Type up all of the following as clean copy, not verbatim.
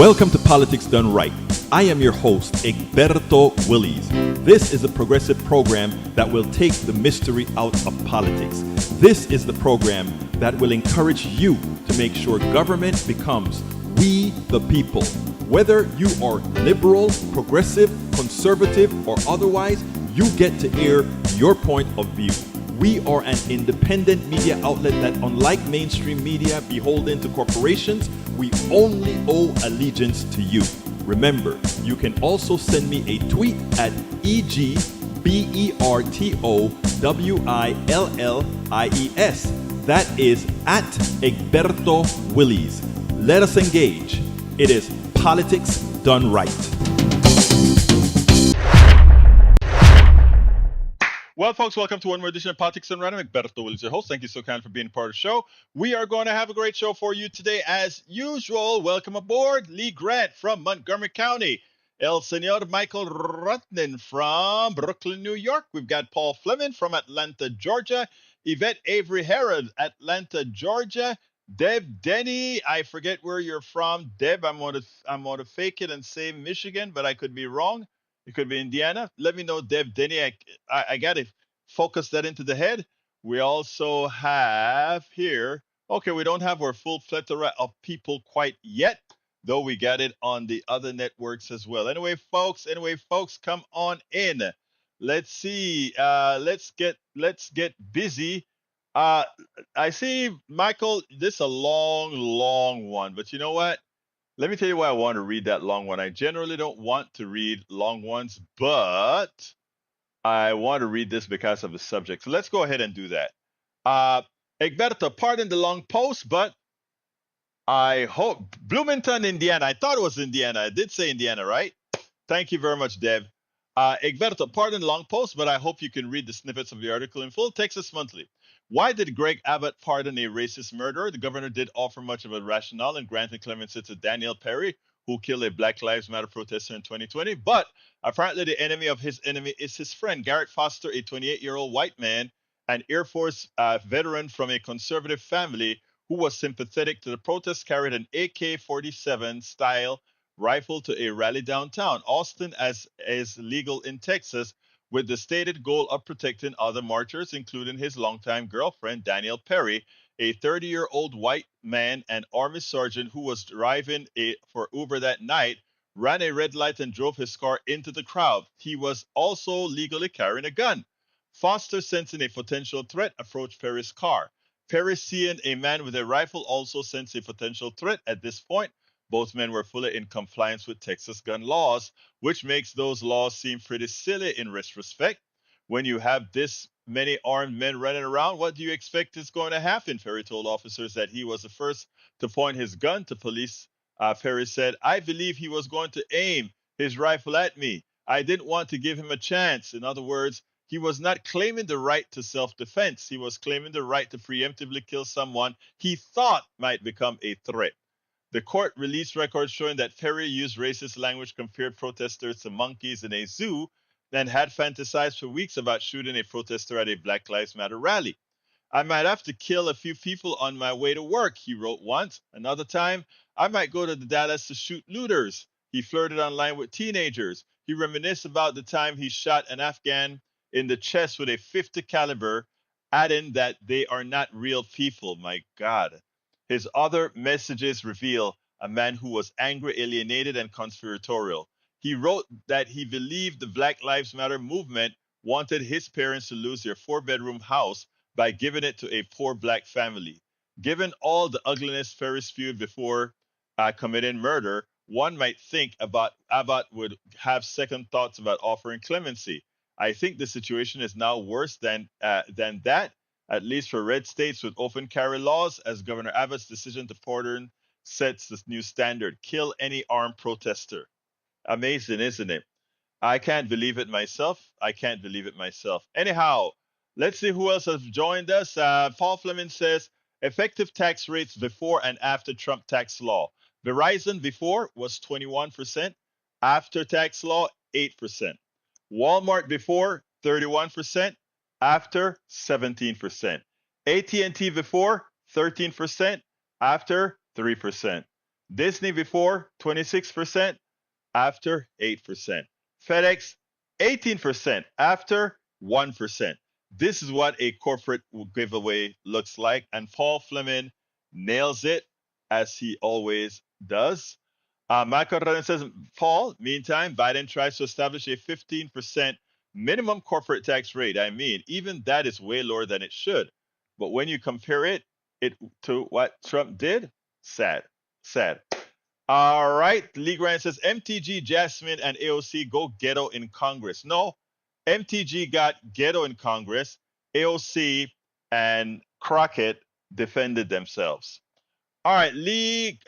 Welcome to Politics Done Right. I am your host, Egberto Willies. This is a progressive program that will take the mystery out of politics. This is the program that will encourage you to make sure government becomes we the people. Whether you are liberal, progressive, conservative, or otherwise, you get to air your point of view. We are an independent media outlet that, unlike mainstream media beholden to corporations, we only owe allegiance to you. Remember, you can also send me a tweet at EGBERTOWILLIES. That is at Egberto Willies. Let us engage. It is Politics Done Right. Well, folks, welcome to one more edition of Politics Done Right. I'm Egberto Willies, your host. Thank you so kind for being part of the show. We are going to have a great show for you today. As usual, welcome aboard Lee Grant from Montgomery County, El Senor Michael Rutnan from Brooklyn, New York. We've got Paul Fleming from Atlanta, Georgia, Yvette Avery Herod, Atlanta, Georgia, Deb Denny. I forget where you're from, Deb. I'm going to fake it and say Michigan, but I could be wrong. It could be Indiana. Let me know, Deb Denny. I got to focus that into the head. We also have here, okay, we don't have our full plethora of people quite yet, though we got it on the other networks as well. Anyway, folks, come on in. Let's see. Let's get busy. I see, Michael, this is a long one, but you know what? Let me tell you why I want to read that long one. I generally don't want to read long ones, but I want to read this because of the subject. So let's go ahead and do that. Egberto, pardon the long post, but I hope Bloomington, Indiana. I thought it was Indiana. I did say Indiana, right? Thank you very much, Deb. Egberto, pardon the long post, but I hope you can read the snippets of the article in full. Texas Monthly. Why did Greg Abbott pardon a racist murderer? The governor did offer much of a rationale in granting clemency to Daniel Perry, who killed a Black Lives Matter protester in 2020. But apparently, the enemy of his enemy is his friend, Garrett Foster, a 28-year-old white man, an Air Force veteran from a conservative family who was sympathetic to the protest, carried an AK-47 style rifle to a rally downtown. Austin, as is legal in Texas, with the stated goal of protecting other marchers, including his longtime girlfriend, Danielle Perry, a 30-year-old white man and Army sergeant who was driving for Uber that night, ran a red light and drove his car into the crowd. He was also legally carrying a gun. Foster, sensing a potential threat, approached Perry's car. Perry, seeing a man with a rifle, also sensed a potential threat. At this point, both men were fully in compliance with Texas gun laws, which makes those laws seem pretty silly in retrospect. When you have this many armed men running around, what do you expect is going to happen? Perry told officers that he was the first to point his gun to police. Perry said, I believe he was going to aim his rifle at me. I didn't want to give him a chance. In other words, he was not claiming the right to self-defense. He was claiming the right to preemptively kill someone he thought might become a threat. The court released records showing that Perry used racist language, compared protesters to monkeys in a zoo, and had fantasized for weeks about shooting a protester at a Black Lives Matter rally. I might have to kill a few people on my way to work, he wrote once. Another time, I might go to the Dallas to shoot looters. He flirted online with teenagers. He reminisced about the time he shot an Afghan in the chest with a 50 caliber, adding that they are not real people. My God. His other messages reveal a man who was angry, alienated, and conspiratorial. He wrote that he believed the Black Lives Matter movement wanted his parents to lose their 4-bedroom house by giving it to a poor black family. Given all the ugliness Perry spewed before committing murder, one might think about Abbott would have second thoughts about offering clemency. I think the situation is now worse than that, at least for red states with open carry laws, as Governor Abbott's decision to pardon sets this new standard. Kill any armed protester. Amazing, isn't it? I can't believe it myself. Anyhow, let's see who else has joined us. Paul Fleming says, effective tax rates before and after Trump tax law. Verizon before was 21%, after tax law, 8%. Walmart before, 31%, after 17%. AT&T before, 13%, after 3%. Disney before 26%, after 8%. FedEx 18%, after 1%. This is what a corporate giveaway looks like. And Paul Fleming nails it as he always does. Michael Rodden says, Paul, meantime, Biden tries to establish a 15% minimum corporate tax rate. I mean, even that is way lower than it should. But when you compare it to what Trump did, sad, sad. All right, Lee Grant says MTG, Jasmine, and AOC go ghetto in Congress. No, MTG got ghetto in Congress. AOC and Crockett defended themselves. All right, Lee,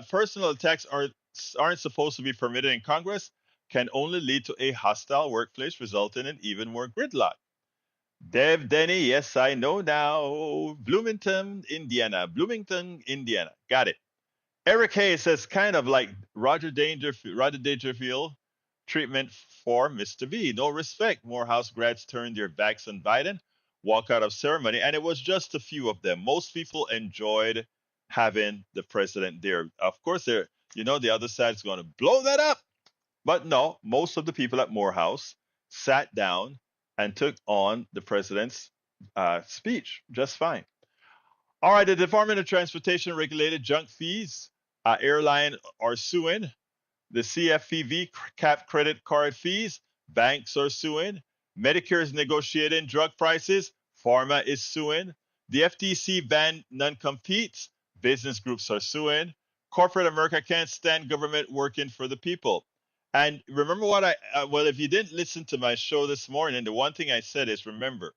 personal attacks aren't supposed to be permitted in Congress, can only lead to a hostile workplace, resulting in even more gridlock. Dev Denny, yes, I know now. Bloomington, Indiana. Bloomington, Indiana. Got it. Eric Hayes says kind of like Roger Dangerfield treatment for Mr. V. No respect. More House grads turned their backs on Biden, walk out of ceremony, and it was just a few of them. Most people enjoyed having the president there. Of course, the other side is going to blow that up, but no, most of the people at Morehouse sat down and took on the president's speech just fine. All right, the Department of Transportation regulated junk fees. Airline are suing. The CFPB cap credit card fees. Banks are suing. Medicare is negotiating drug prices. Pharma is suing. The FTC banned non-competes. Business groups are suing. Corporate America can't stand government working for the people. And remember what well, if you didn't listen to my show this morning, the one thing I said is remember,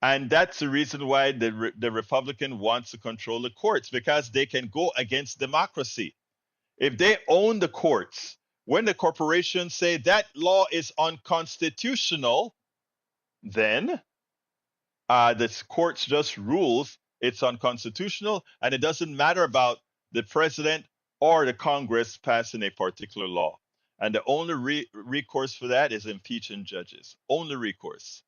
and that's the reason why the Republican wants to control the courts, because they can go against democracy. If they own the courts, when the corporations say that law is unconstitutional, then the courts just rules it's unconstitutional, and it doesn't matter about the president or the Congress passing a particular law. And the only recourse for that is impeaching judges. Only recourse.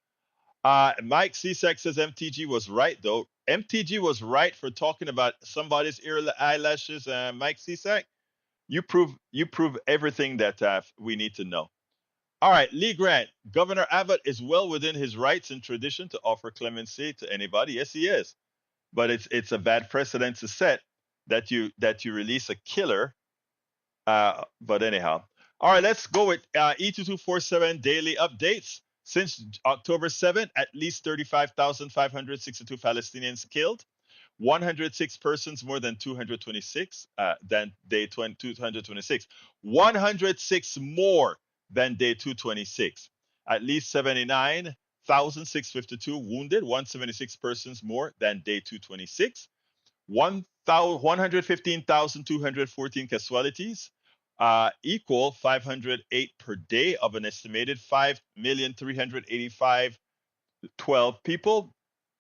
Mike Cisak says MTG was right, though. MTG was right for talking about somebody's eyelashes. Mike Cisak, you prove everything that we need to know. All right, Lee Grant. Governor Abbott is well within his rights and tradition to offer clemency to anybody. Yes, he is. But it's a bad precedent to set that you release a killer. But anyhow, all right, let's go with E2247 daily updates. Since October 7th, at least 35,562 Palestinians killed, 106 persons more than 226 than day 226, 106 more than day 226. At least 79,652 wounded, 176 persons more than day 226. 115,214 casualties, equal 508 per day of an estimated 5,385,012 people.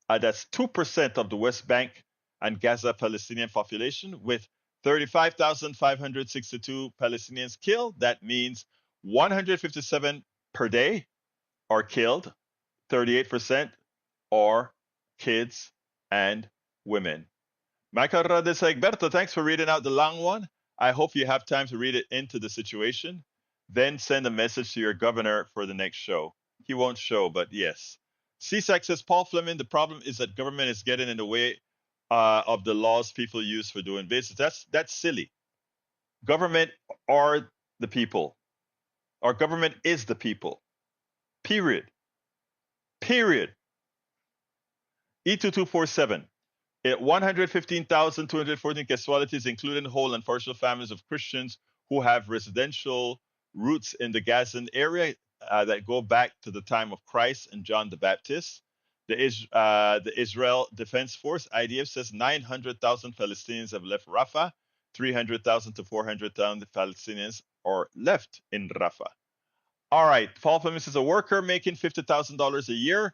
That's 2% of the West Bank and Gaza Palestinian population, with 35,562 Palestinians killed. That means 157 per day are killed, 38% are kids and women. Michael Rades Egberto, thanks for reading out the long one. I hope you have time to read it into the situation. Then send a message to your governor for the next show. He won't show, but yes. CSAC says, Paul Fleming, the problem is that government is getting in the way of the laws people use for doing business. That's silly. Government are the people. Our government is the people. Period. Period. E2247. 115,214 casualties, including whole and partial families of Christians who have residential roots in the Gazan area that go back to the time of Christ and John the Baptist. The Israel Defense Force, IDF, says 900,000 Palestinians have left Rafah. 300,000 to 400,000 Palestinians are left in Rafah. All right, Paul Fleming says a worker making $50,000 a year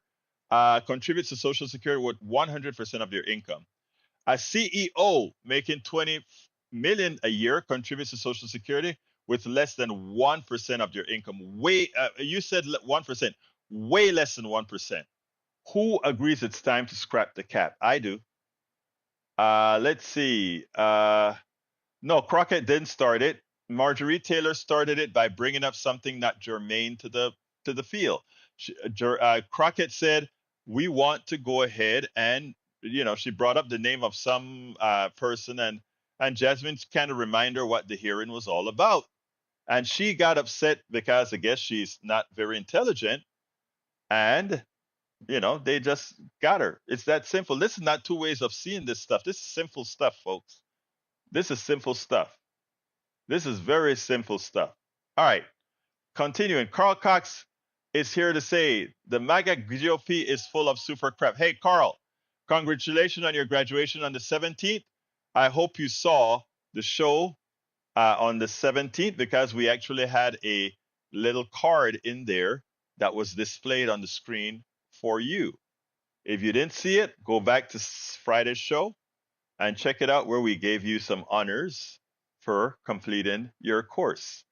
contributes to Social Security with 100% of their income. A CEO making $20 million a year contributes to Social Security with less than 1% of their income. You said 1%, way less than 1%. Who agrees it's time to scrap the cap? I do. Let's see. No, Crockett didn't start it. Marjorie Taylor started it by bringing up something not germane to the field. Crockett said, "We want to go ahead and she brought up the name of some person, and Jasmine's kind of remind her what the hearing was all about, and she got upset because I guess she's not very intelligent, and they just got her. It's that simple. This is not two ways of seeing this stuff. This is simple stuff, folks. This is simple stuff. This is very simple stuff. All right, continuing. Carl Cox is here to say the MAGA GOP is full of super crap. Hey, Carl, congratulations on your graduation on the 17th. I hope you saw the show on the 17th because we actually had a little card in there that was displayed on the screen for you. If you didn't see it, go back to Friday's show and check it out where we gave you some honors for completing your course.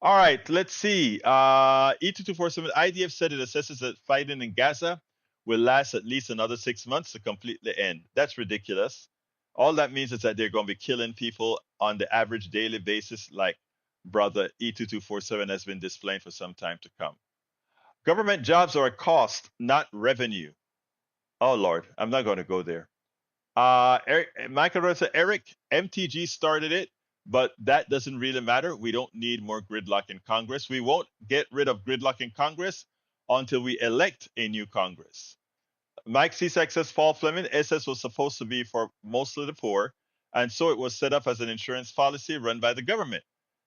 All right, let's see. E2247 IDF said it assesses that fighting in Gaza will last at least another 6 months to completely end. That's ridiculous. All that means is that they're going to be killing people on the average daily basis, like brother E2247 has been displaying for some time to come. Government jobs are a cost, not revenue. Oh, Lord, I'm not going to go there. Michael Rosa, Eric, MTG started it, but that doesn't really matter. We don't need more gridlock in Congress. We won't get rid of gridlock in Congress until we elect a new Congress. Mike Cisak says Paul Fleming, SS was supposed to be for mostly the poor, and so it was set up as an insurance policy run by the government.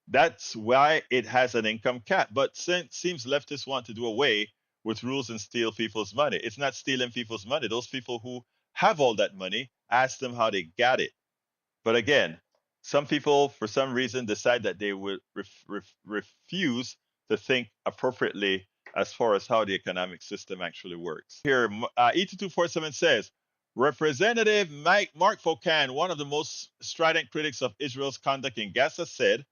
That's why it has an income cap. But seems leftists want to do away with rules and steal people's money. It's not stealing people's money. Those people who have all that money, ask them how they got it. But again, some people, for some reason, decide that they will refuse to think appropriately as far as how the economic system actually works. Here, E2247 says, Representative Mark Foucan, one of the most strident critics of Israel's conduct in Gaza, said,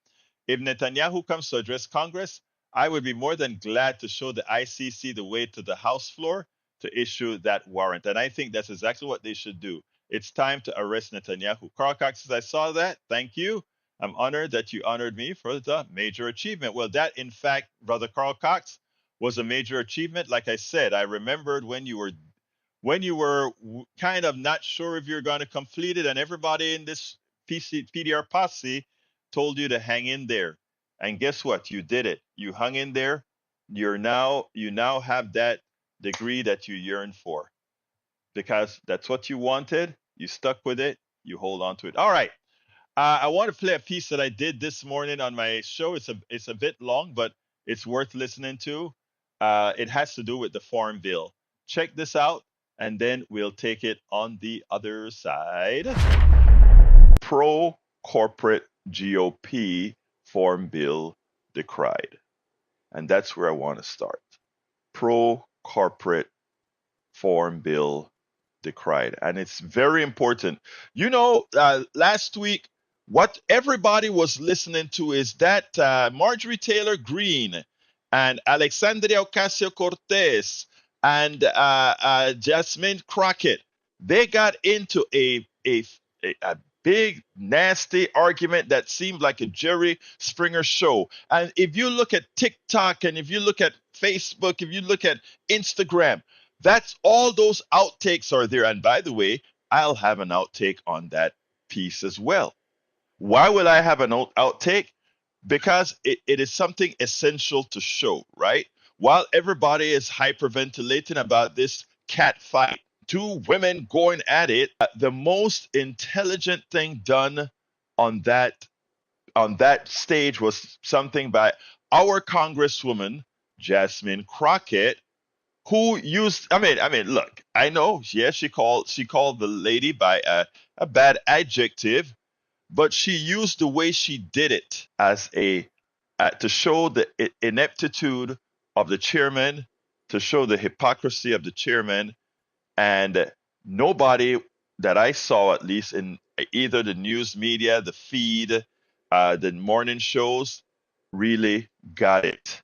if Netanyahu comes to address Congress, I would be more than glad to show the ICC the way to the House floor to issue that warrant. And I think that's exactly what they should do. It's time to arrest Netanyahu. Carl Cox says, I saw that. Thank you. I'm honored that you honored me for the major achievement. Well, that, in fact, Brother Carl Cox, was a major achievement. Like I said, I remembered when you were kind of not sure if you're going to complete it, and everybody in this PDR posse told you to hang in there. And guess what? You did it. You hung in there. You now have that degree that you yearn for, because that's what you wanted. You stuck with it. You hold on to it. All right. I want to play a piece that I did this morning on my show. It's a bit long, but it's worth listening to. It has to do with the Farm Bill. Check this out, and then we'll take it on the other side. Pro-corporate GOP Farm Bill decried. And that's where I want to start. Pro-corporate Farm Bill decried. And it's very important. Last week, what everybody was listening to is that Marjorie Taylor Greene and Alexandria Ocasio-Cortez and Jasmine Crocket, they got into a big, nasty argument that seemed like a Jerry Springer show. And if you look at TikTok, and if you look at Facebook, if you look at Instagram, that's all those outtakes are there. And by the way, I'll have an outtake on that piece as well. Why will I have an outtake? Because it is something essential to show, right? While everybody is hyperventilating about this cat fight, two women going at it, the most intelligent thing done on that stage was something by our Congresswoman Jasmine Crocket, who used look, I know, yes, she called the lady by a bad adjective, but she used the way she did it as to show the ineptitude of the chairman, to show the hypocrisy of the chairman. And nobody that I saw, at least in either the news media, the feed, the morning shows, really got it.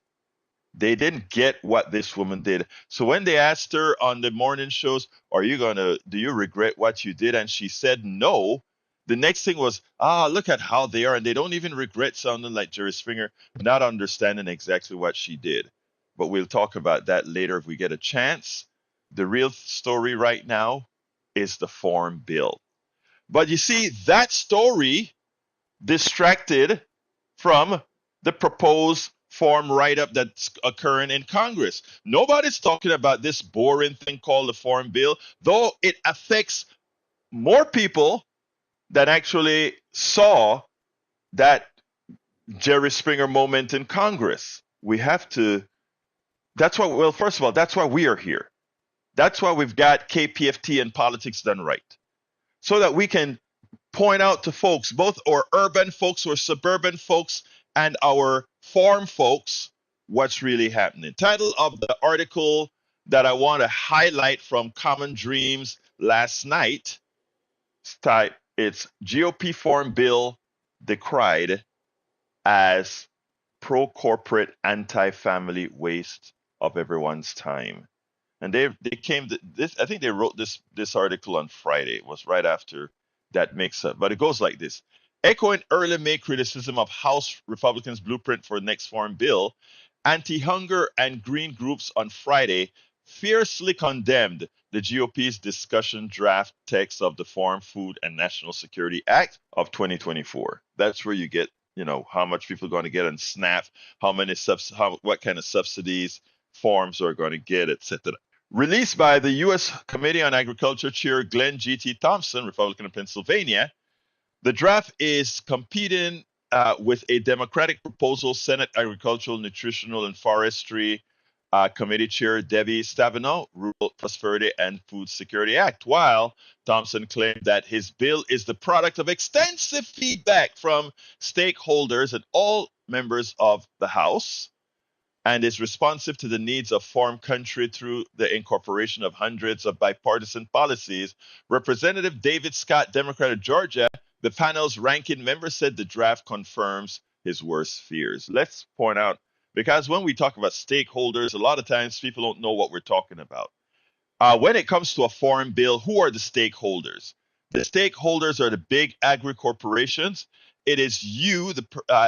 They didn't get what this woman did. So when they asked her on the morning shows, do you regret what you did? And she said no. The next thing was, look at how they are, and they don't even regret sounding like Jerry Springer, not understanding exactly what she did. But we'll talk about that later if we get a chance. The real story right now is the Farm Bill. But you see, that story distracted from the proposed farm write-up that's occurring in Congress. Nobody's talking about this boring thing called the Farm Bill, though it affects more people than actually saw that Jerry Springer moment in Congress. We have to, that's why, well, first of all, that's why we are here. That's why we've got KPFT and Politics Done Right. So that we can point out to folks, both our urban folks or suburban folks and our farm folks, what's really happening. Title of the article that I want to highlight from Common Dreams last night, it's GOP Farm Bill decried as pro-corporate, anti-family waste of everyone's time. And they came to this, I think they wrote this article on Friday. It was right after that mix-up. But it goes like this. Echoing early May criticism of House Republicans' blueprint for the next Farm Bill, anti-hunger and green groups on Friday fiercely condemned the GOP's discussion draft text of the Farm, Food, and National Security Act of 2024. That's where you get, how much people are going to get on SNAP, what kind of subsidies farms are going to get, etc. Released by the U.S. Committee on Agriculture Chair Glenn G.T. Thompson, Republican of Pennsylvania, the draft is competing with a Democratic proposal, Senate Agricultural, Nutritional, and Forestry Committee Chair Debbie Stabenow, Rural Prosperity and Food Security Act, while Thompson claimed that his bill is the product of extensive feedback from stakeholders and all members of the House, and is responsive to the needs of farm country through the incorporation of hundreds of bipartisan policies. Representative David Scott, Democrat of Georgia, the panel's ranking member, said the draft confirms his worst fears. Let's point out, because when we talk about stakeholders, a lot of times people don't know what we're talking about. When it comes to a farm bill, who are the stakeholders? The stakeholders are the big agri corporations. It is you,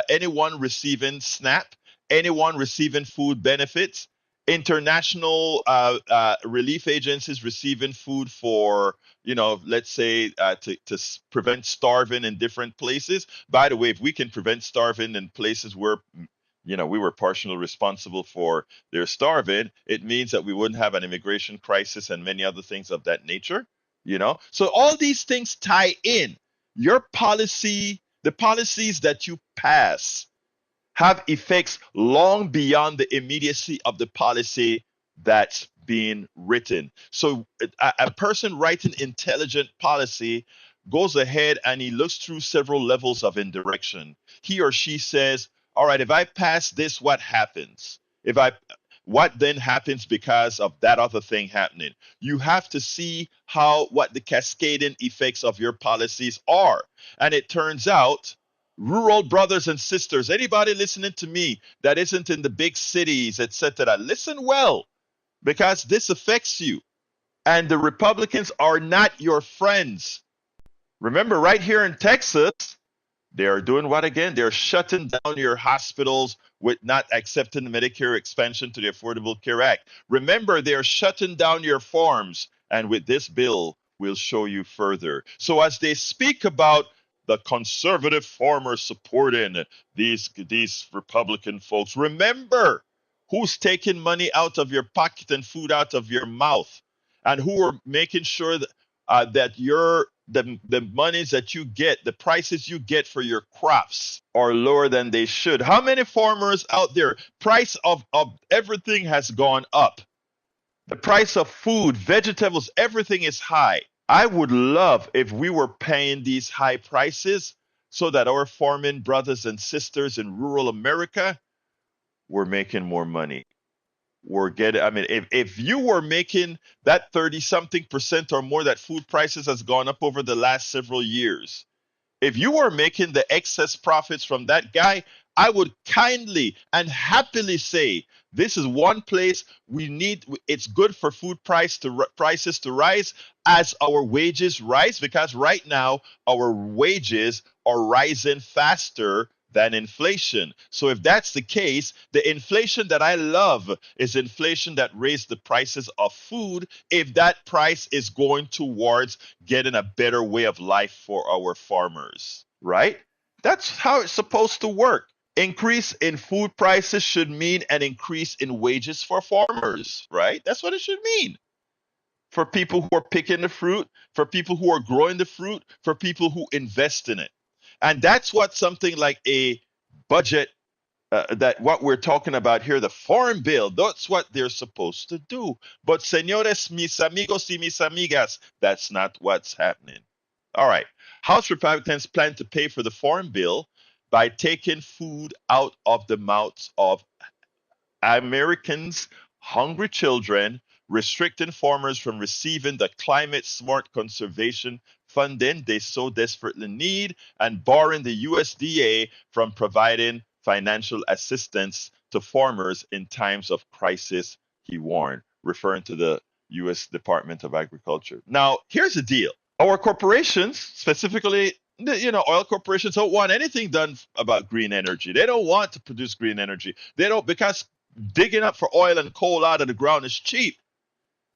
anyone receiving SNAP, anyone receiving food benefits, international relief agencies receiving food for, let's say to prevent starving in different places. By the way, if we can prevent starving in places where, we were partially responsible for their starving, it means that we wouldn't have an immigration crisis and many other things of that nature, So all these things tie in. Your policy, the policies that you pass, have effects long beyond the immediacy of the policy that's being written. So a person writing intelligent policy goes ahead and he looks through several levels of indirection. He or she says, all right, if I pass this, what happens? What then happens because of that other thing happening? You have to see what the cascading effects of your policies are. And it turns out, rural brothers and sisters, anybody listening to me that isn't in the big cities, etc., listen well, because this affects you. And the Republicans are not your friends. Remember, right here in Texas, they are doing what again? They're shutting down your hospitals with not accepting the Medicare expansion to the Affordable Care Act. Remember, they're shutting down your farms. And with this bill, we'll show you further. So as they speak about the conservative farmers supporting these Republican folks, remember who's taking money out of your pocket and food out of your mouth, and who are making sure that the monies that you get, the prices you get for your crops are lower than they should. How many farmers out there? Price of everything has gone up. The price of food, vegetables, everything is high. I would love if we were paying these high prices so that our farming brothers and sisters in rural America were making more money. If you were making that 30-something% or more that food prices has gone up over the last several years, if you were making the excess profits from that guy, I would kindly and happily say this is one place we need. It's good for prices to rise as our wages rise, because right now our wages are rising faster than inflation. So if that's the case, the inflation that I love is inflation that raised the prices of food, if that price is going towards getting a better way of life for our farmers, right? That's how it's supposed to work. Increase in food prices should mean an increase in wages for farmers, right? That's what it should mean. For people who are picking the fruit, for people who are growing the fruit, for people who invest in it. And that's what something like a budget, that what we're talking about here, the farm bill, that's what they're supposed to do. But señores, mis amigos y mis amigas, that's not what's happening. All right. House Republicans plan to pay for the farm bill by taking food out of the mouths of Americans' hungry children, restricting farmers from receiving the climate smart conservation funding they so desperately need, and barring the USDA from providing financial assistance to farmers in times of crisis, he warned, referring to the U.S. Department of Agriculture. Now, here's the deal. Our corporations, specifically oil corporations, don't want anything done about green energy. They don't want to produce green energy. They don't, because digging up for oil and coal out of the ground is cheap.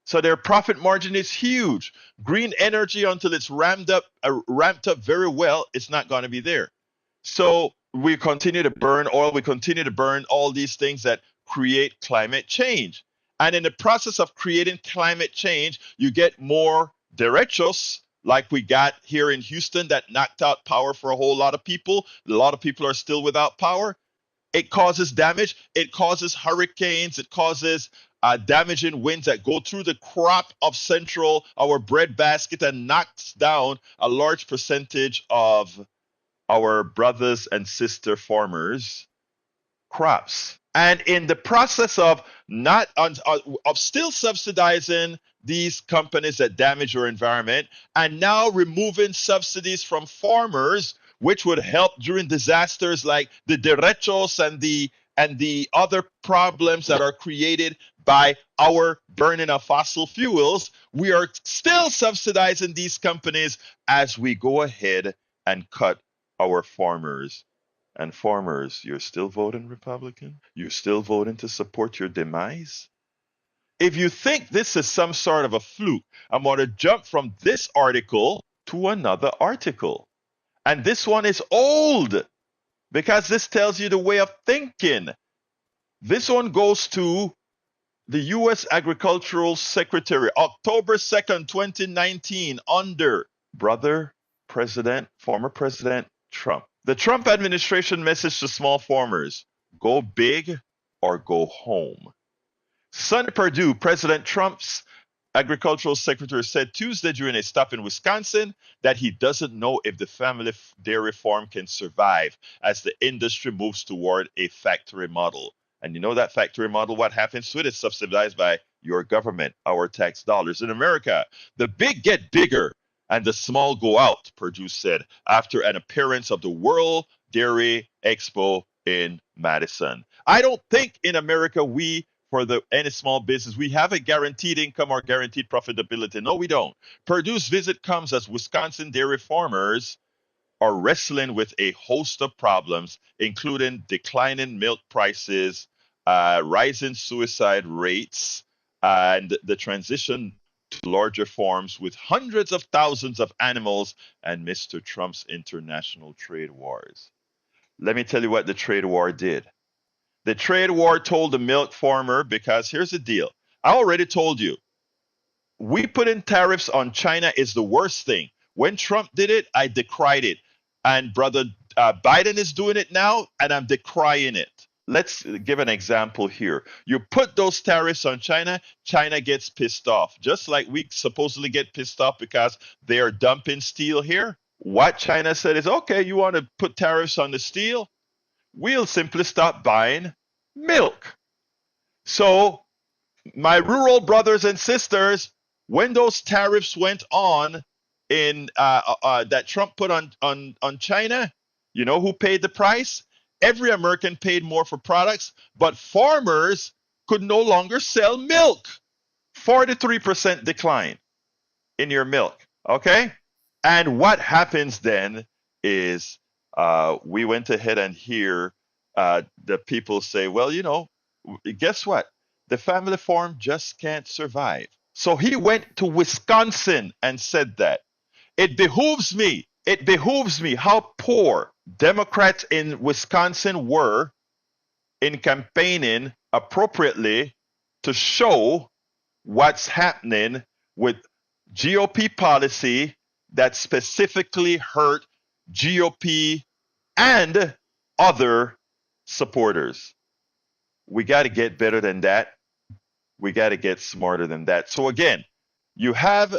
So their profit margin is huge. Green energy, until it's ramped up very well, it's not going to be there. So we continue to burn oil. We continue to burn all these things that create climate change. And in the process of creating climate change, you get more derechos, like we got here in Houston, that knocked out power for a whole lot of people. A lot of people are still without power. It causes damage. It causes hurricanes. It causes damaging winds that go through the crop of central, our breadbasket, and knocks down a large percentage of our brothers and sister farmers' crops. And in the process of not of still subsidizing these companies that damage our environment, and now removing subsidies from farmers, which would help during disasters like the derechos and the other problems that are created by our burning of fossil fuels, we are still subsidizing these companies as we go ahead and cut our farmers. And farmers, you're still voting Republican? You're still voting to support your demise? If you think this is some sort of a fluke, I'm going to jump from this article to another article. And this one is old, because this tells you the way of thinking. This one goes to the U.S. Agricultural Secretary, October 2nd, 2019, under former President Trump. The Trump administration message to small farmers: go big or go home. Sonny Perdue, President Trump's agricultural secretary, said Tuesday during a stop in Wisconsin that he doesn't know if the family dairy farm can survive as the industry moves toward a factory model. And you know that factory model, what happens to it? It's subsidized by your government, our tax dollars. In America, the big get bigger and the small go out, Perdue said, after an appearance of the World Dairy Expo in Madison. I don't think in America for any small business, we have a guaranteed income or guaranteed profitability. No, we don't. Perdue's visit comes as Wisconsin dairy farmers are wrestling with a host of problems, including declining milk prices, rising suicide rates, and the transition to larger farms with hundreds of thousands of animals, and Mr. Trump's international trade wars. Let me tell you what the trade war did. The trade war told the milk farmer, because here's the deal. I already told you, we put in tariffs on China is the worst thing. When Trump did it, I decried it. And brother Biden is doing it now, and I'm decrying it. Let's give an example here. You put those tariffs on China, China gets pissed off. Just like we supposedly get pissed off because they are dumping steel here. What China said is, okay, you want to put tariffs on the steel? We'll simply stop buying milk. So my rural brothers and sisters, when those tariffs went on that Trump put on China, you know who paid the price? Every American paid more for products, but farmers could no longer sell milk. 43% decline in your milk. Okay? And what happens then is we went ahead and here the people say, well, guess what? The family farm just can't survive. So he went to Wisconsin and said that it behooves me how poor Democrats in Wisconsin were in campaigning appropriately to show what's happening with GOP policy that specifically hurt GOP and other supporters. We got to get better than that. We got to get smarter than that. So again, you have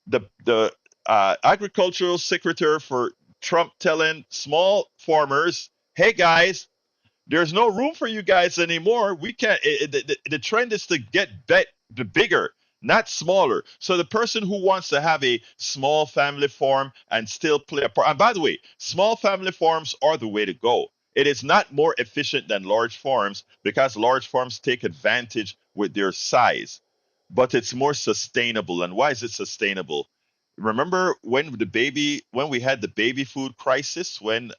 the agricultural secretary for Trump telling small farmers, "Hey guys, there's no room for you guys anymore. We can't. The trend is to get the bigger, not smaller. So the person who wants to have a small family farm and still play a part. And by the way, small family farms are the way to go. It is not more efficient than large farms because large farms take advantage with their size, but it's more sustainable. And why is it sustainable? Remember when we had the baby food crisis, when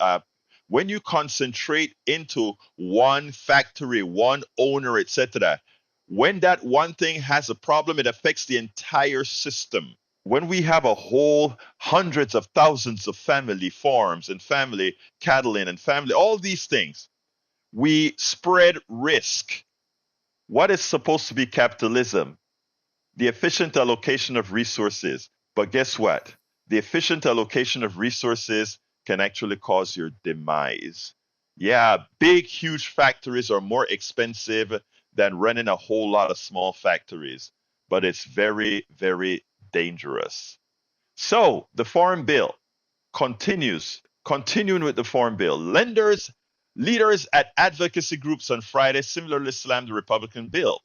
you concentrate into one factory, one owner, etc., when that one thing has a problem, it affects the entire system. When we have a whole hundreds of thousands of family farms and family cattling and family, all these things, we spread risk. What is supposed to be capitalism? The efficient allocation of resources. But guess what? The efficient allocation of resources can actually cause your demise. Yeah, big, huge factories are more expensive than running a whole lot of small factories, but it's very, very dangerous. So the Farm Bill continuing with the Farm Bill. Leaders at advocacy groups on Friday similarly slammed the Republican bill.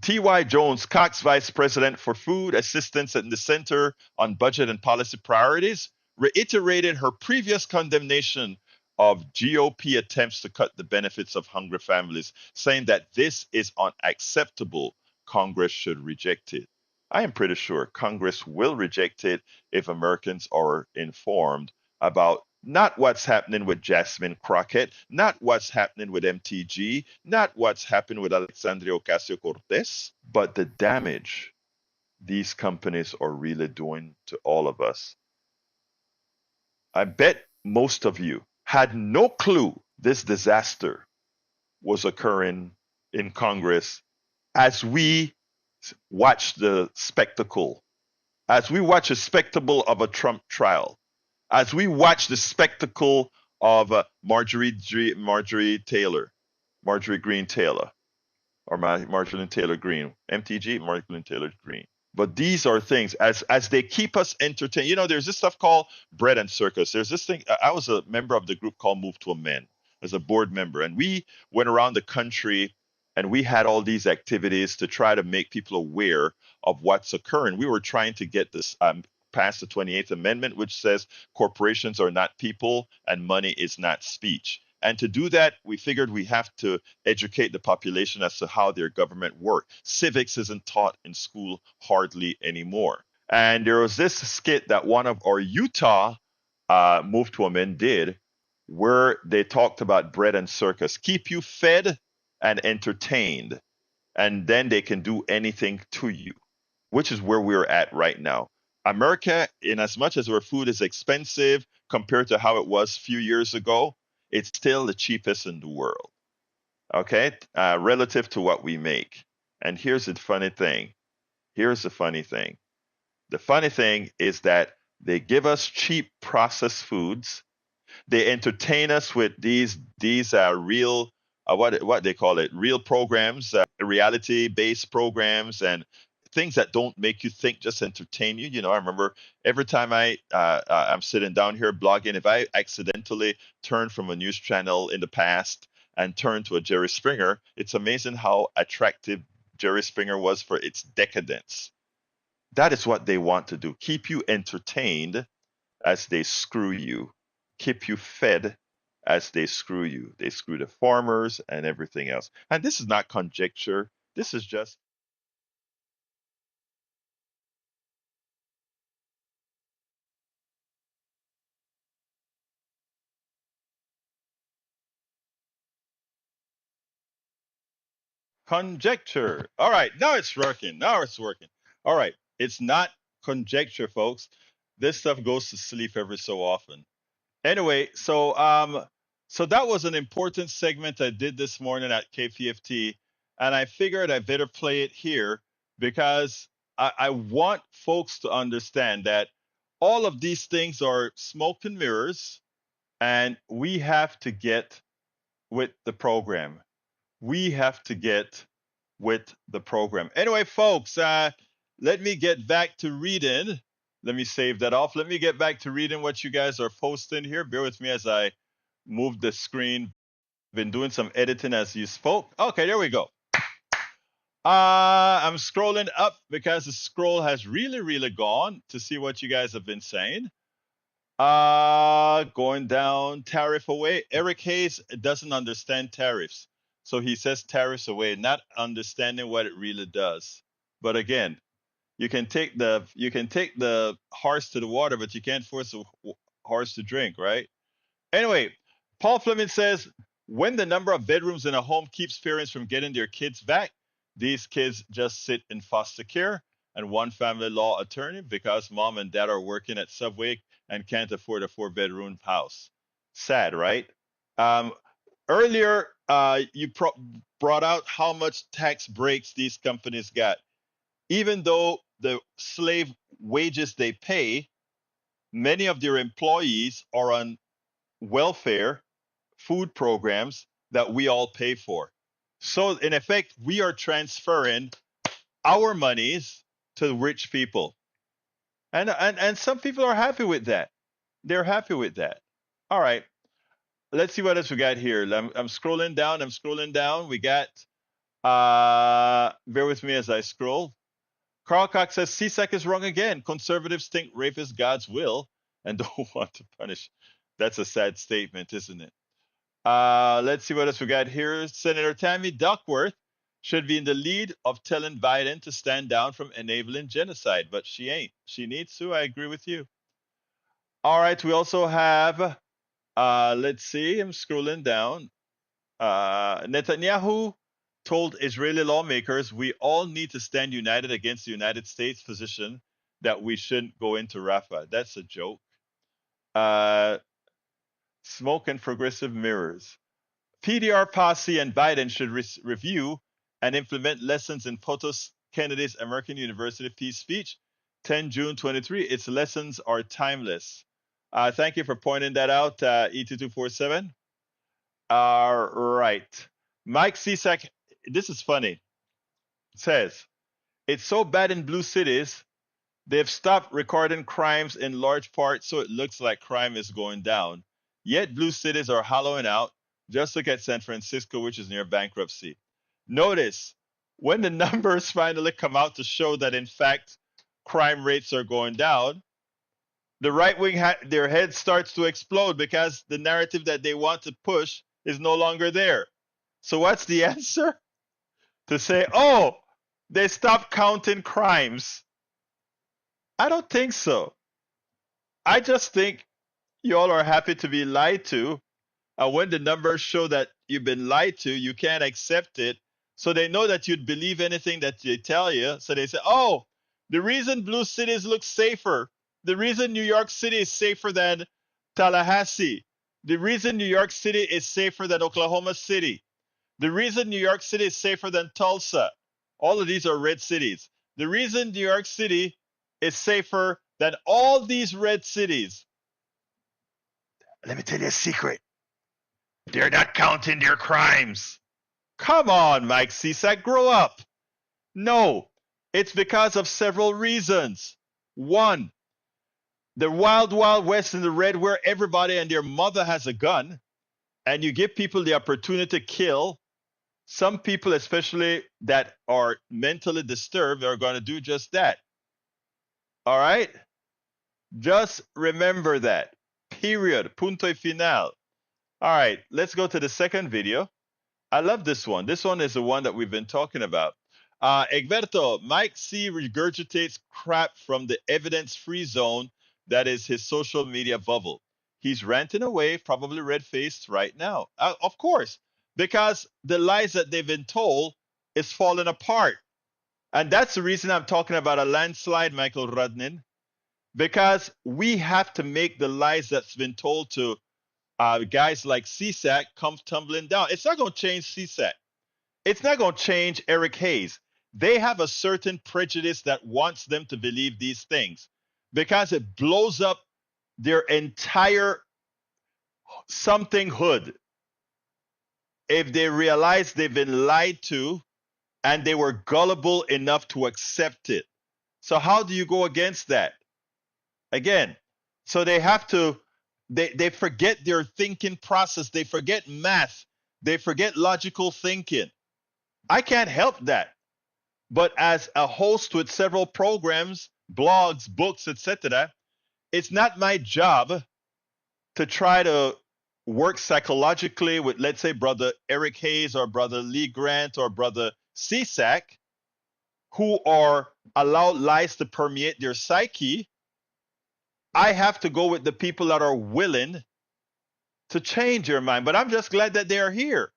T.Y. Jones, Cox Vice President for Food Assistance at the Center on Budget and Policy Priorities, reiterated her previous condemnation of GOP attempts to cut the benefits of hungry families, saying that this is unacceptable. Congress should reject it. I am pretty sure Congress will reject it if Americans are informed about not what's happening with Jasmine Crocket, not what's happening with MTG, not what's happening with Alexandria Ocasio Cortez, but the damage these companies are really doing to all of us. I bet most of you had no clue this disaster was occurring in Congress as we watch the spectacle, as we watch a spectacle of a Trump trial, as we watch the spectacle of Marjorie Greene Taylor, or Marjorie Taylor Greene, MTG, Marjorie Taylor Greene. But these are things as they keep us entertained. There's this stuff called bread and circus. There's this thing. I was a member of the group called Move to Amend as a board member, and we went around the country and we had all these activities to try to make people aware of what's occurring. We were trying to get this past the 28th Amendment, which says corporations are not people and money is not speech. And to do that, we figured we have to educate the population as to how their government works. Civics isn't taught in school hardly anymore. And there was this skit that one of our Utah Move to Amend did where they talked about bread and circus. Keep you fed and entertained, and then they can do anything to you, which is where we're at right now. America, in as much as our food is expensive compared to how it was a few years ago, it's still the cheapest in the world, okay, relative to what we make. And here's the funny thing. The funny thing is that they give us cheap processed foods. They entertain us with these real what they call it, real programs, reality based programs, and things that don't make you think, just entertain you. I remember every time I'm sitting down here blogging, if I accidentally turn from a news channel in the past and turn to a Jerry Springer, it's amazing how attractive Jerry Springer was for its decadence. That is what they want to do, keep you entertained as they screw you, keep you fed as they screw you. They screw the farmers and everything else. And this is not conjecture. This is just conjecture. All right, now it's working. Now it's working. All right, it's not conjecture, folks. This stuff goes to sleep every so often. Anyway, so that was an important segment I did this morning at KPFT, and I figured I better play it here because I want folks to understand that all of these things are smoke and mirrors, and we have to get with the program. We have to get with the program. Anyway, folks, let me get back to reading. Let me save that off. Let me get back to reading what you guys are posting here. Bear with me as I move the screen. Been doing some editing as you spoke. Okay, there we go. I'm scrolling up because the scroll has really gone to see what you guys have been saying. Going down, tariff away. Eric Hayes doesn't understand tariffs. So he says tariffs away, not understanding what it really does. But again, you can take the horse to the water, but you can't force a horse to drink, right? Anyway, Paul Fleming says when the number of bedrooms in a home keeps parents from getting their kids back, these kids just sit in foster care and one family law attorney because mom and dad are working at Subway and can't afford a four-bedroom house. Sad, right? Um, Earlier, you brought out how much tax breaks these companies got. Even though the slave wages they pay, many of their employees are on welfare, food programs that we all pay for. So, in effect, we are transferring our monies to rich people. And some people are happy with that. They're happy with that. All right. Let's see what else we got here. I'm scrolling down. I'm scrolling down. We got, bear with me as I scroll. Carl Cox says CSAC is wrong again. Conservatives think rape is God's will and don't want to punish. That's a sad statement, isn't it? Let's see what else we got here. Senator Tammy Duckworth should be in the lead of telling Biden to stand down from enabling genocide, but she ain't. She needs to. I agree with you. All right, we also have, let's see, I'm scrolling down. Netanyahu told Israeli lawmakers we all need to stand united against the United States position that we shouldn't go into Rafah. That's a joke. Uh, Smoke and progressive mirrors. PDR posse and Biden should review and implement lessons in POTUS Kennedy's American University Peace Speech, 10 June 23. Its lessons are timeless. Thank you for pointing that out, E2247. All right. Mike Cisak, this is funny, says, it's so bad in blue cities, they've stopped recording crimes in large part so it looks like crime is going down. Yet blue cities are hollowing out. Just look at San Francisco, which is near bankruptcy. Notice when the numbers finally come out to show that, in fact, crime rates are going down, the right wing, their head starts to explode because the narrative that they want to push is no longer there. So, what's the answer? To say, oh, they stopped counting crimes. I don't think so. I just think you all are happy to be lied to. And when the numbers show that you've been lied to, you can't accept it. So they know that you'd believe anything that they tell you. So they say, oh, the reason blue cities look safer, the reason New York City is safer than Tallahassee, the reason New York City is safer than Oklahoma City, the reason New York City is safer than Tulsa, all of these are red cities. The reason New York City is safer than all these red cities, let me tell you a secret. They're not counting their crimes. Come on, Mike Cisak, grow up. No, it's because of several reasons. One, the wild, wild west in the red where everybody and their mother has a gun, and you give people the opportunity to kill. Some people, especially that are mentally disturbed, are going to do just that. All right? Just remember that. Period. Punto y final. All right, let's go to the second video. I love this one. This one is the one that we've been talking about. Egberto, Mike C regurgitates crap from the evidence-free zone that is his social media bubble. He's ranting away, probably red-faced right now. Of course, because the lies that they've been told is falling apart. And that's the reason I'm talking about a landslide, Michael Rudnin, because we have to make the lies that's been told to guys like CSAC come tumbling down. It's not going to change CSAC. It's not going to change Eric Hayes. They have a certain prejudice that wants them to believe these things because it blows up their entire something hood. If they realize they've been lied to and they were gullible enough to accept it. So how do you go against that? Again, so they have to, they forget their thinking process. They forget math. They forget logical thinking. I can't help that. But as a host with several programs, blogs, books, etc., it's not my job to try to work psychologically with, let's say, Brother Eric Hayes or Brother Lee Grant or Brother CSAC, who are allowed lies to permeate their psyche. I have to go with the people that are willing to change their mind. But I'm just glad that they are here.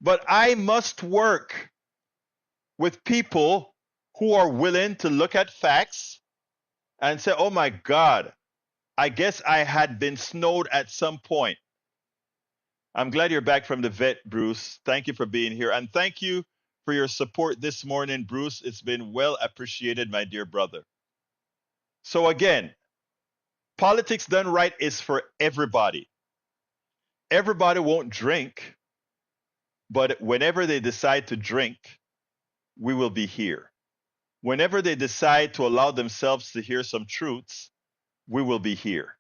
But I must work with people who are willing to look at facts and say, oh my God, I guess I had been snowed at some point. I'm glad you're back from the vet, Bruce. Thank you for being here. And thank you for your support this morning, Bruce. It's been well appreciated, my dear brother. So again, politics done right is for everybody. Everybody won't drink, but whenever they decide to drink, we will be here. Whenever they decide to allow themselves to hear some truths, we will be here.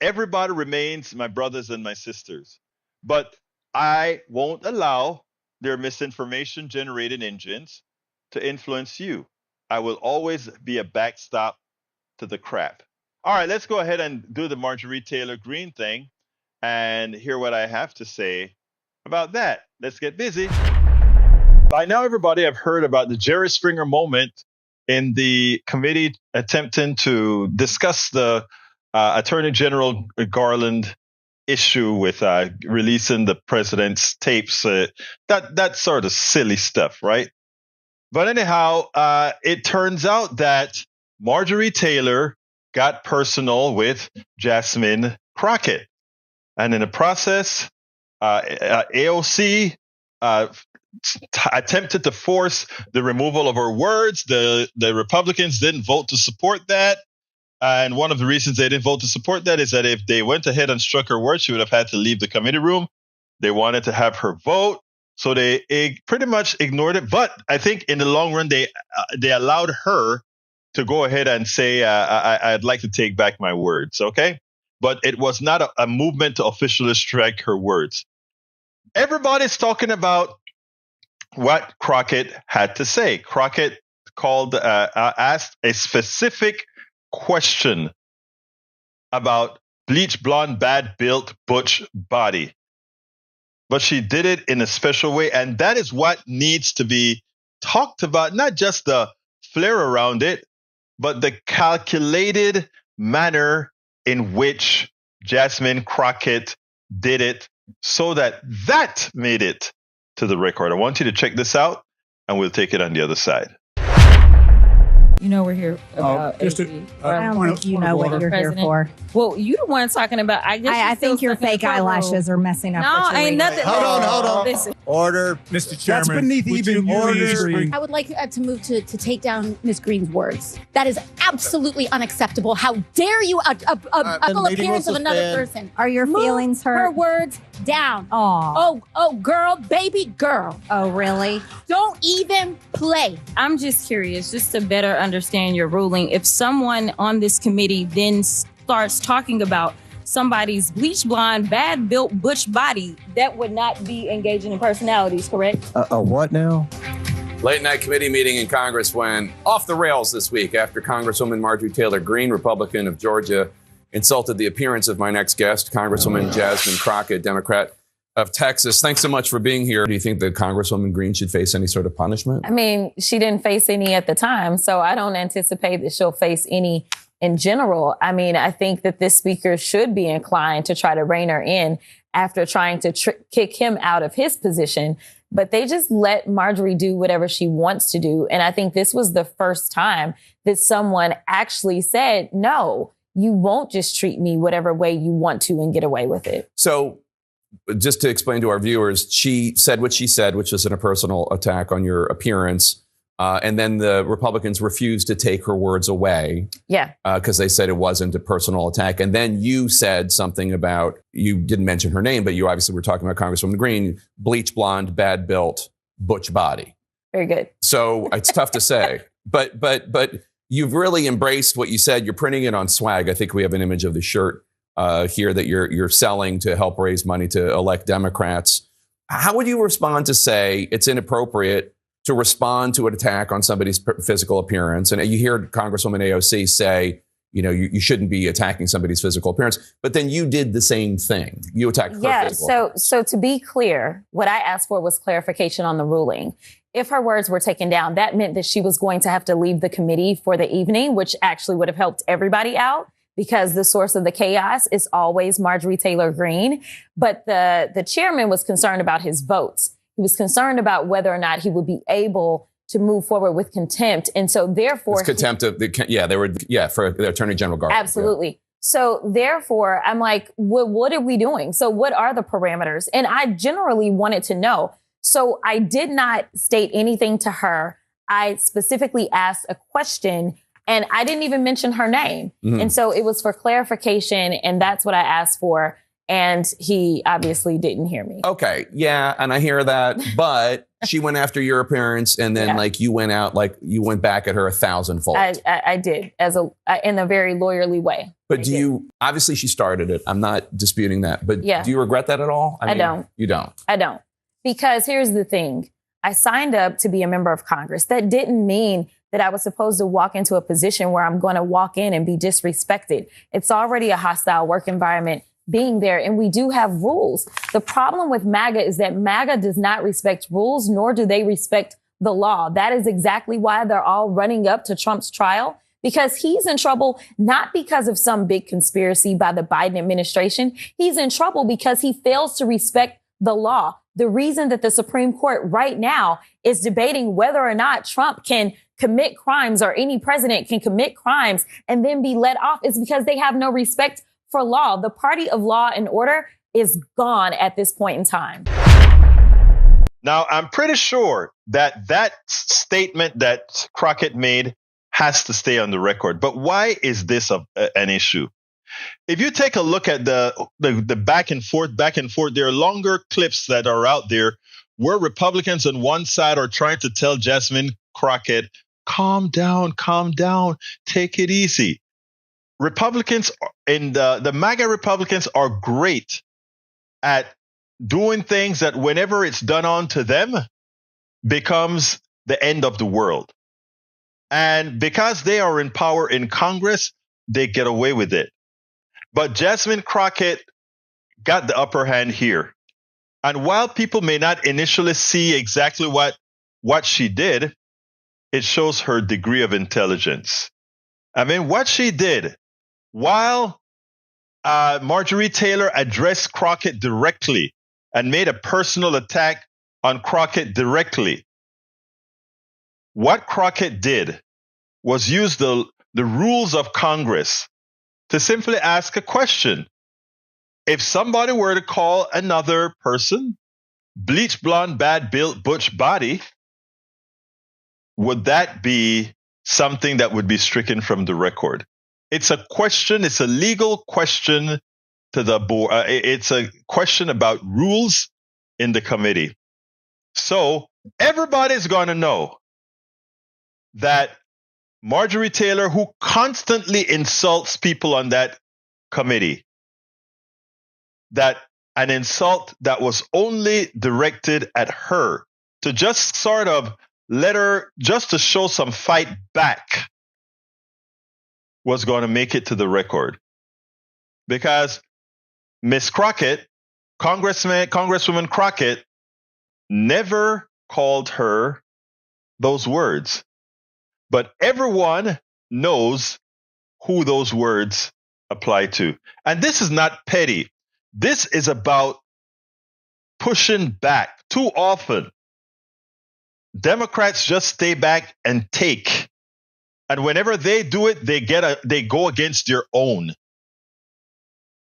Everybody remains my brothers and my sisters, but I won't allow their misinformation generating engines to influence you. I will always be a backstop to the crap. All right, let's go ahead and do the Marjorie Taylor Greene thing and hear what I have to say about that. Let's get busy. By now, everybody have heard about the Jerry Springer moment in the committee attempting to discuss the Attorney General Garland issue with releasing the president's tapes. That sort of silly stuff, right? But anyhow, it turns out that Marjorie Taylor got personal with Jasmine Crocket. And in the process, AOC attempted to force the removal of her words. The Republicans didn't vote to support that. And one of the reasons they didn't vote to support that is that if they went ahead and struck her words, she would have had to leave the committee room. They wanted to have her vote. So they pretty much ignored it. But I think in the long run, they allowed her to go ahead and say, I'd like to take back my words. Okay. But it was not a movement to officially strike her words. Everybody's talking about what Crockett had to say. Crockett asked a specific question about bleach blonde, bad built, butch body. But she did it in a special way. And that is what needs to be talked about, not just the flair around it, but the calculated manner in which Jasmine Crockett did it so that made it to the record. I want you to check this out, and we'll take it on the other side. You know we're here about I don't think you know what you're here for. Well, you the one talking about. I think your fake eyelashes are messing up. No, ain't nothing. Hold on. Listen. Order. Mr. Chairman. That's beneath even order. I would like to move to take down Ms. Greene's words. That is absolutely unacceptable. How dare you, a appearance of another person. Are your feelings hurt? Her words down. Oh, girl, baby girl. Oh, really? Don't even play. I'm just curious, just to better understand your ruling. If someone on this committee then starts talking about somebody's bleach blonde, bad built butch body, that would not be engaging in personalities, correct? What now? Late night committee meeting in Congress went off the rails this week after Congresswoman Marjorie Taylor Greene, Republican of Georgia, insulted the appearance of my next guest, Congresswoman Jasmine Crocket, Democrat of Texas. Thanks so much for being here. Do you think that Congresswoman Greene should face any sort of punishment? I mean, she didn't face any at the time, so I don't anticipate that she'll face any in general. I mean, I think that this speaker should be inclined to try to rein her in after trying to kick him out of his position. But they just let Marjorie do whatever she wants to do. And I think this was the first time that someone actually said, no, you won't just treat me whatever way you want to and get away with it. So just to explain to our viewers, she said what she said, which was a personal attack on your appearance. And then the Republicans refused to take her words away. Yeah. Because they said it wasn't a personal attack. And then you said something about, you didn't mention her name, but you obviously were talking about Congresswoman Greene, bleach blonde, bad built, butch body. Very good. So it's tough to say. But you've really embraced what you said. You're printing it on swag. I think we have an image of the shirt here that you're selling to help raise money to elect Democrats. How would you respond to say it's inappropriate to respond to an attack on somebody's physical appearance? And you hear Congresswoman AOC say, you know, you shouldn't be attacking somebody's physical appearance, but then you did the same thing. You attacked her physical. So to be clear, what I asked for was clarification on the ruling. If her words were taken down, that meant that she was going to have to leave the committee for the evening, which actually would have helped everybody out, because the source of the chaos is always Marjorie Taylor Greene. But the chairman was concerned about his votes. He was concerned about whether or not he would be able to move forward with contempt. And so therefore, for the Attorney General Garland. Absolutely. Yeah. So therefore, I'm like, what are we doing? So what are the parameters? And I generally wanted to know. So I did not state anything to her. I specifically asked a question and I didn't even mention her name. Mm-hmm. And so it was for clarification. And that's what I asked for. And he obviously didn't hear me. Okay. Yeah. And I hear that. But she went after your appearance. And then you went back at her 1,000-fold. I did in a very lawyerly way. But obviously she started it. I'm not disputing that. But do you regret that at all? I don't. You don't? I don't. Because here's the thing. I signed up to be a member of Congress. That didn't mean that I was supposed to walk into a position where I'm going to walk in and be disrespected. It's already a hostile work environment being there, and we do have rules. The problem with MAGA is that MAGA does not respect rules, nor do they respect the law. That is exactly why they're all running up to Trump's trial, because he's in trouble, not because of some big conspiracy by the Biden administration. He's in trouble because he fails to respect the law. The reason that the Supreme Court right now is debating whether or not Trump can commit crimes or any president can commit crimes and then be let off is because they have no respect for law. The party of law and order is gone at this point in time. Now, I'm pretty sure that statement that Crockett made has to stay on the record. But why is this an issue? If you take a look at the back and forth, there are longer clips that are out there where Republicans on one side are trying to tell Jasmine Crockett, calm down, take it easy. Republicans and the MAGA Republicans are great at doing things that whenever it's done onto them becomes the end of the world. And because they are in power in Congress, they get away with it. But Jasmine Crockett got the upper hand here. And while people may not initially see exactly what she did, it shows her degree of intelligence. I mean, what she did, while Marjorie Taylor addressed Crockett directly and made a personal attack on Crockett directly, what Crockett did was use the rules of Congress to simply ask a question. If somebody were to call another person bleach blonde, bad built, butch body, would that be something that would be stricken from the record? It's a question. It's a legal question to the board. It's a question about rules in the committee. So everybody's going to know that Marjorie Taylor, who constantly insults people on that committee, that an insult that was only directed at her to just sort of let her, just to show some fight back, was going to make it to the record. because Miss Crockett, Congresswoman Crockett, never called her those words. But everyone knows who those words apply to. And this is not petty. This is about pushing back. Too often, Democrats just stay back and take. And whenever they do it, they go against their own.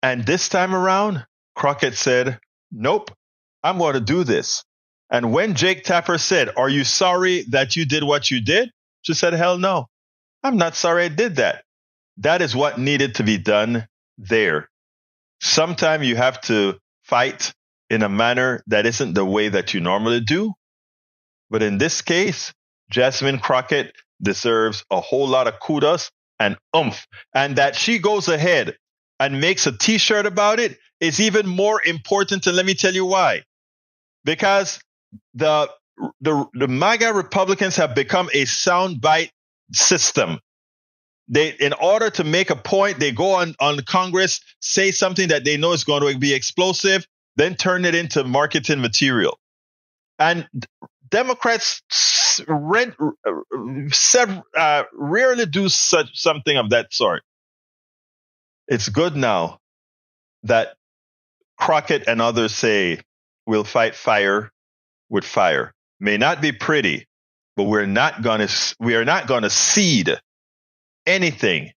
And this time around, Crockett said, nope, I'm going to do this. And when Jake Tapper said, are you sorry that you did what you did? She said, hell no, I'm not sorry I did that. That is what needed to be done there. Sometimes you have to fight in a manner that isn't the way that you normally do. But in this case, Jasmine Crockett deserves a whole lot of kudos and oomph. And that she goes ahead and makes a t-shirt about it is even more important. And let me tell you why. Because the MAGA Republicans have become a soundbite system. In order to make a point, they go on Congress, say something that they know is going to be explosive, then turn it into marketing material. And Democrats rarely do something of that sort. It's good now that Crockett and others say we'll fight fire with fire. May not be pretty, but we are not going to cede anything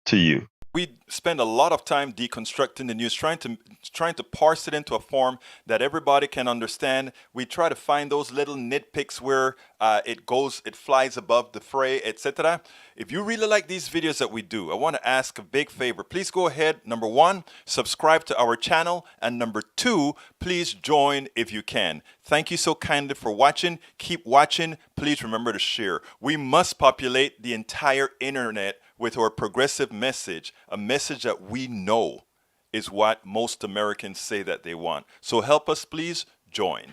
to you. We spend a lot of time deconstructing the news, trying to parse it into a form that everybody can understand. We try to find those little nitpicks where it flies above the fray, etc. If you really like these videos that we do, I want to ask a big favor. Please go ahead. Number 1, subscribe to our channel. And number 2, please join if you can. Thank you so kindly for watching. Keep watching. Please remember to share. We must populate the entire internet with our progressive message, a message that we know is what most Americans say that they want. So help us, please join.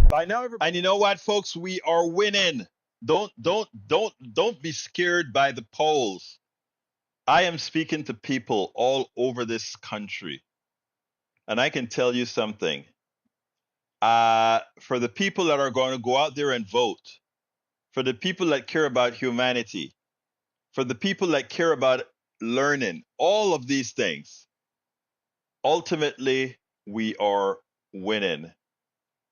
By now, and you know what, folks, we are winning. Don't be scared by the polls. I am speaking to people all over this country, and I can tell you something. For the people that are going to go out there and vote, for the people that care about humanity, for the people that care about learning, all of these things, ultimately, we are winning.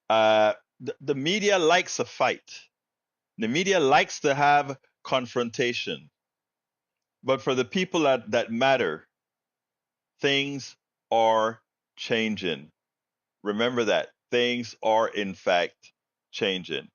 The media likes a fight. The media likes to have confrontation. But for the people that matter, things are changing. Remember that. Things are, in fact, changing.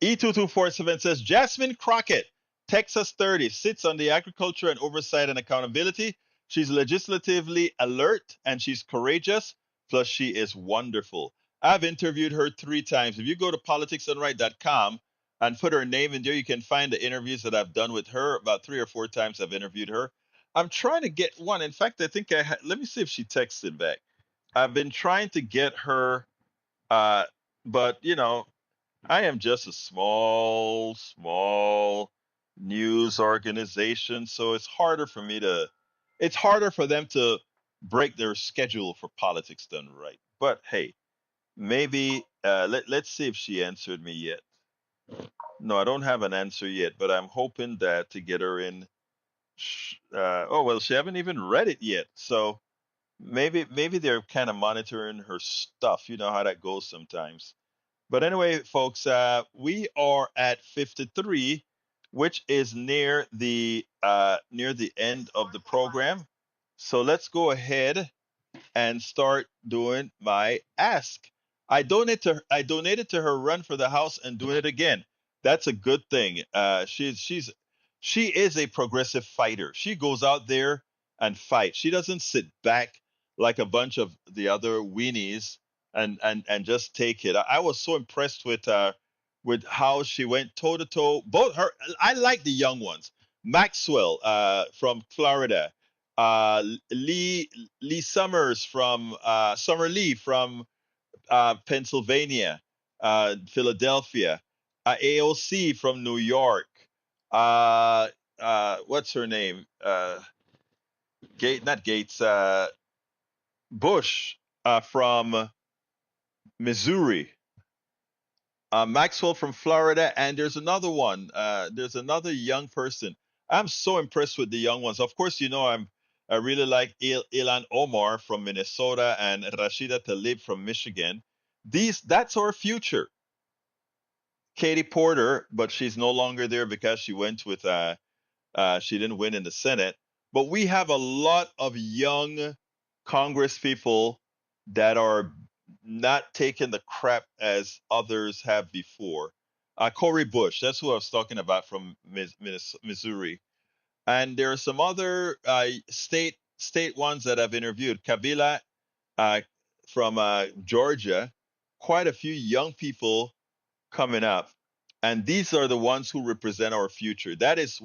E2247 says, Jasmine Crockett, Texas 30, sits on the Agriculture and Oversight and Accountability. She's legislatively alert and she's courageous, plus she is wonderful. I've interviewed her 3 times. If you go to politicsandright.com and put her name in there, you can find the interviews that I've done with her. About 3 or 4 times I've interviewed her. I'm trying to get one. In fact, I think let me see if she texted back. I've been trying to get her, but you know, I am just a small news organization, so it's harder for them to break their schedule for Politics Done Right. But hey, maybe let's see if she answered me yet. No, I don't have an answer yet, but I'm hoping that to get her in. Oh well, she haven't even read it yet, so maybe they're kind of monitoring her stuff. You know how that goes sometimes. But anyway, folks, we are at 53, which is near the end of the program. So let's go ahead and start doing my ask. I donated to her run for the House and doing it again. That's a good thing. She is a progressive fighter. She goes out there and fights. She doesn't sit back like a bunch of the other weenies and just take it. I was so impressed with how she went toe to toe. Both her, I like the young ones. Maxwell from Florida, Lee Summers from Summer Lee from Pennsylvania, Philadelphia, AOC from New York. What's her name? Bush from Missouri, Maxwell from Florida, and there's another one. There's another young person. I'm so impressed with the young ones. Of course, I really like Ilan Omar from Minnesota and Rashida Tlaib from Michigan. That's our future. Katie Porter, but she's no longer there because she went with she didn't win in the Senate. But we have a lot of young Congress people that are not taking the crap as others have before. Cory Bush, that's who I was talking about from Missouri. And there are some other state ones that I've interviewed. Kabila from Georgia, quite a few young people coming up. And these are the ones who represent our future. That's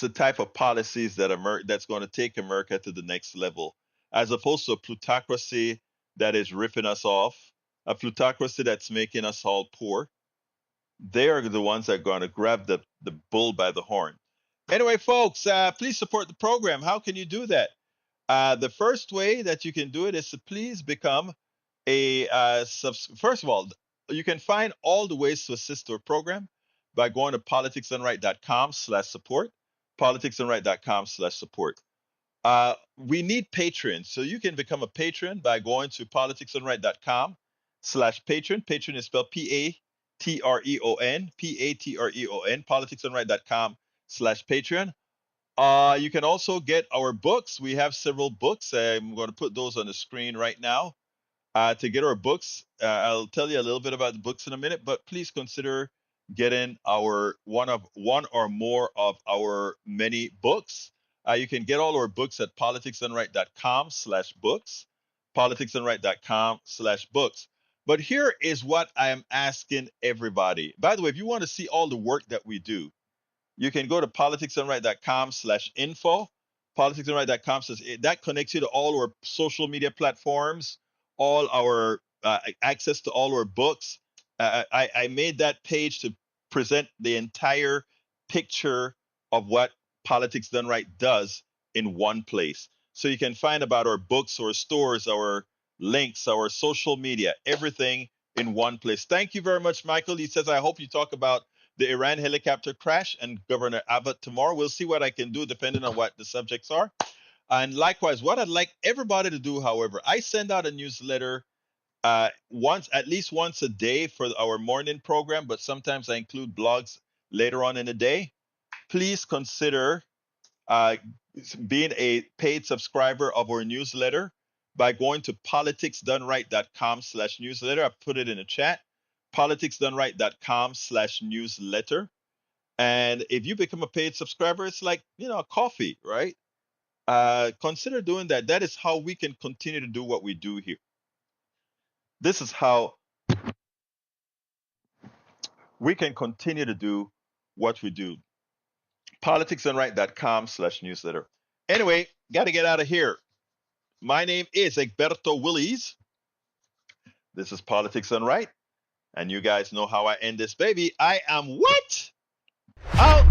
the type of policies that's going to take America to the next level, as opposed to a plutocracy that is ripping us off, a plutocracy that's making us all poor. They are the ones that are going to grab the bull by the horn. Anyway, folks, please support the program. How can you do that? The first way that you can do it is to please become first of all, you can find all the ways to assist our program by going to politicsdoneright.com/support, politicsdoneright.com/support. We need patrons, so you can become a patron by going to politicsdoneright.com/patron. Patron is spelled Patreon, politicsdoneright.com/patreon. You can also get our books. We have several books. I'm going to put those on the screen right now. To get our books, I'll tell you a little bit about the books in a minute, but please consider getting one or more of our many books. You can get all our books at politicsdoneright.com/books, politicsdoneright.com/books. But here is what I am asking everybody. By the way, if you want to see all the work that we do, you can go to politicsdoneright.com/info, politicsdoneright.com. That connects you to all our social media platforms, all our access to all our books. I made that page to present the entire picture of what Politics Done Right does in one place. So you can find about our books, our stores, our links, our social media, everything in one place. Thank you very much, Michael. He says, I hope you talk about the Iran helicopter crash and Governor Abbott tomorrow. We'll see what I can do depending on what the subjects are. And likewise, what I'd like everybody to do, however, I send out a newsletter at least once a day for our morning program, but sometimes I include blogs later on in the day. Please consider being a paid subscriber of our newsletter by going to politicsdoneright.com/newsletter. I put it in the chat, politicsdoneright.com/newsletter. And if you become a paid subscriber, it's like, a coffee, right? Consider doing that. That is how we can continue to do what we do here. This is how we can continue to do what we do. politicsdoneright.com/newsletter. Anyway, got to get out of here. My name is Egberto Willies. This is Politics Done Right. And you guys know how I end this baby. I am what? Out.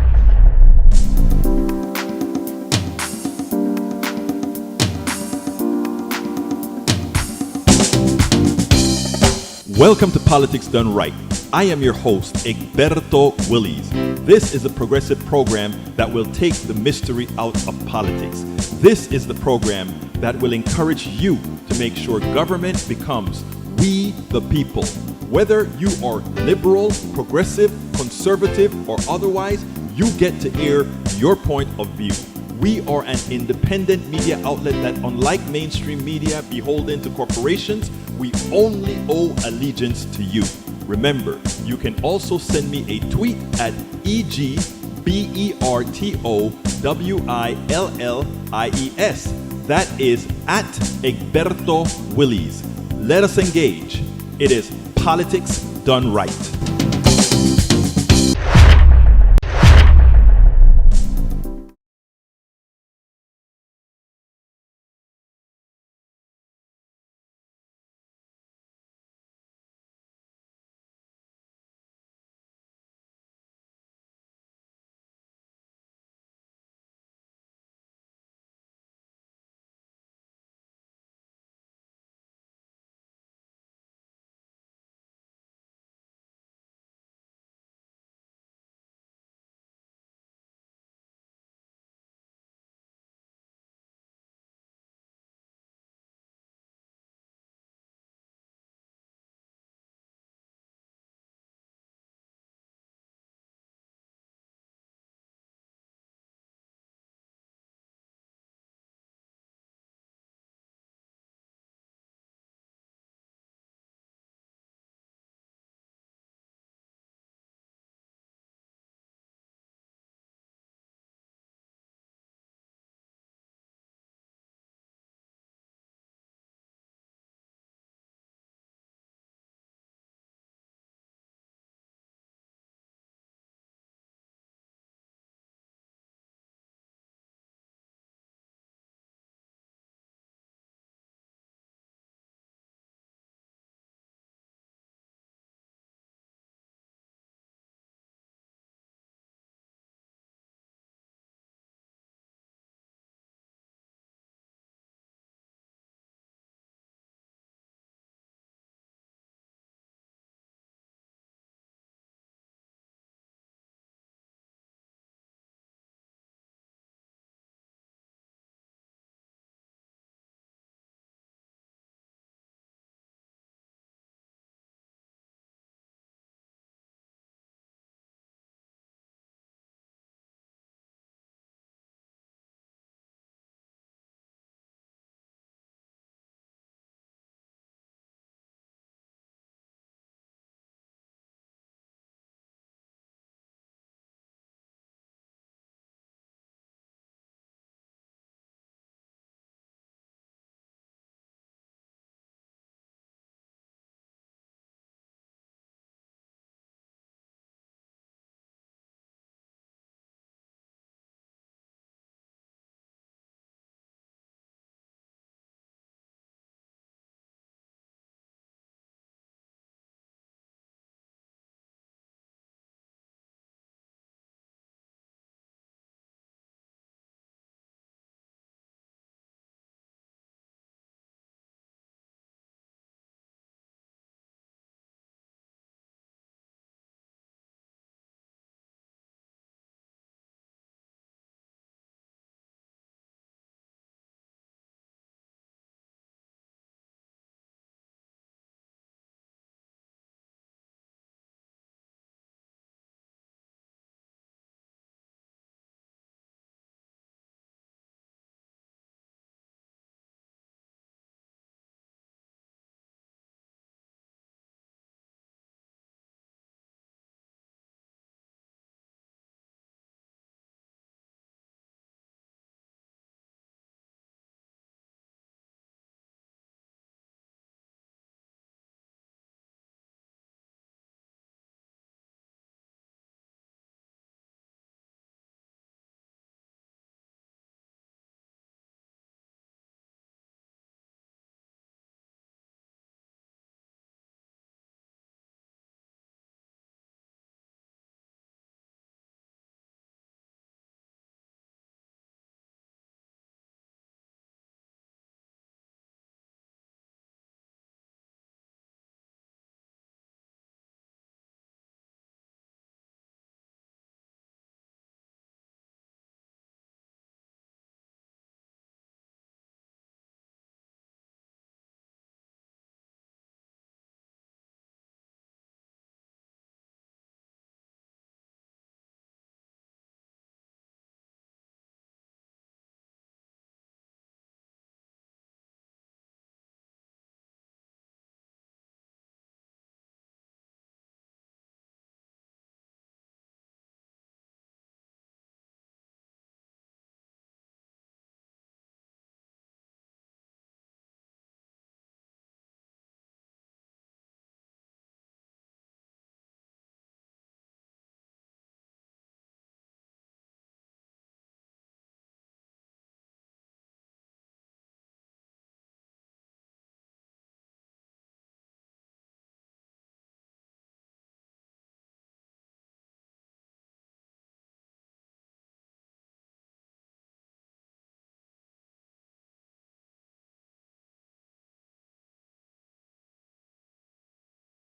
Welcome to Politics Done Right. I am your host, Egberto Willies. This is a progressive program that will take the mystery out of politics. This is the program that will encourage you to make sure government becomes we the people. Whether you are liberal, progressive, conservative, or otherwise, you get to air your point of view. We are an independent media outlet that, unlike mainstream media beholden to corporations, we only owe allegiance to you. Remember, you can also send me a tweet at EGBERTOWILLIES. That is at Egberto Willies. Let us engage. It is Politics Done Right.